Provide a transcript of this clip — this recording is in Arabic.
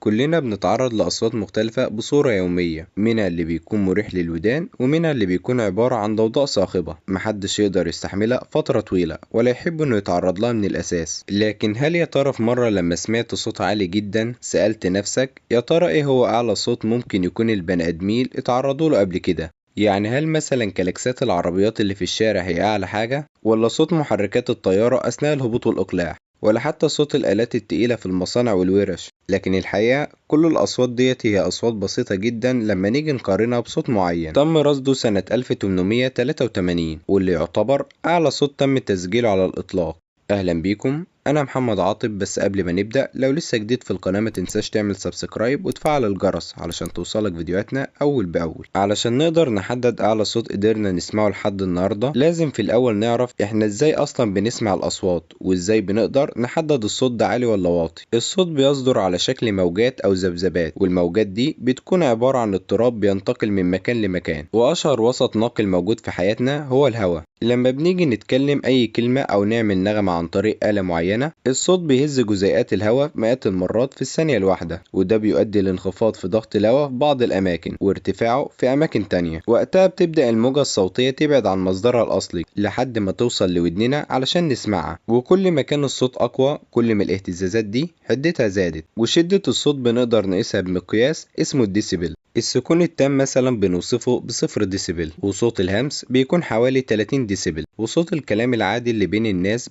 كلنا بنتعرض لأصوات مختلفة بصورة يومية، منها اللي بيكون مريح للودان ومنها اللي بيكون عبارة عن ضوضاء صاخبة محدش يقدر يستحملها فترة طويلة ولا يحب انه يتعرض لها من الأساس. لكن هل يا ترى في مرة لما سمعت صوت عالي جدا سألت نفسك يا ترى ايه هو أعلى صوت ممكن يكون البني آدمين اتعرضوا له قبل كده؟ يعني هل مثلا كلاكسات العربيات اللي في الشارع هي أعلى حاجة؟ ولا صوت محركات الطيارة أثناء الهبوط والإقلاع؟ ولا حتى صوت الآلات التقيلة في المصانع والورش؟ لكن الحقيقة كل الأصوات ديت هي أصوات بسيطة جدا لما نيجي نقارنها بصوت معين تم رصده سنة 1883 واللي يعتبر أعلى صوت تم تسجيله على الإطلاق. أهلا بيكم، أنا محمد عاطف. بس قبل ما نبدأ، لو لسه جديد في القناة ما تنساش تعمل سبسكرايب وتفعل الجرس علشان توصلك فيديوهاتنا أول بأول. علشان نقدر نحدد أعلى صوت قدرنا نسمعه لحد النهاردة لازم في الأول نعرف إحنا إزاي أصلا بنسمع الأصوات وإزاي بنقدر نحدد الصوت ده عالي ولا واطي. الصوت بيصدر على شكل موجات أو ذبذبات، والموجات دي بتكون عبارة عن اضطراب بينتقل من مكان لمكان، وأشهر وسط ناقل موجود في حياتنا هو الهواء. لما بنيجي نتكلم أي كلمة أو نعمل نغمة عن طريق آلة معينة، الصوت بيهز جزيئات الهواء مئات المرات في الثانية الواحدة، وده بيؤدي لانخفاض في ضغط الهواء في بعض الأماكن وارتفاعه في أماكن تانية. وقتها بتبدأ الموجة الصوتية تبعد عن مصدرها الأصلي لحد ما توصل لودننا علشان نسمعها. وكل ما كان الصوت أقوى كل ما الاهتزازات دي حدتها زادت، وشدة الصوت بنقدر نقيسها بمقياس اسمه الديسيبل. السكون التام مثلا بنوصفه بصفر ديسيبل، وصوت الهمس بيكون حوالي 30 ديسيبل، وصوت الكلام العادي اللي بين الناس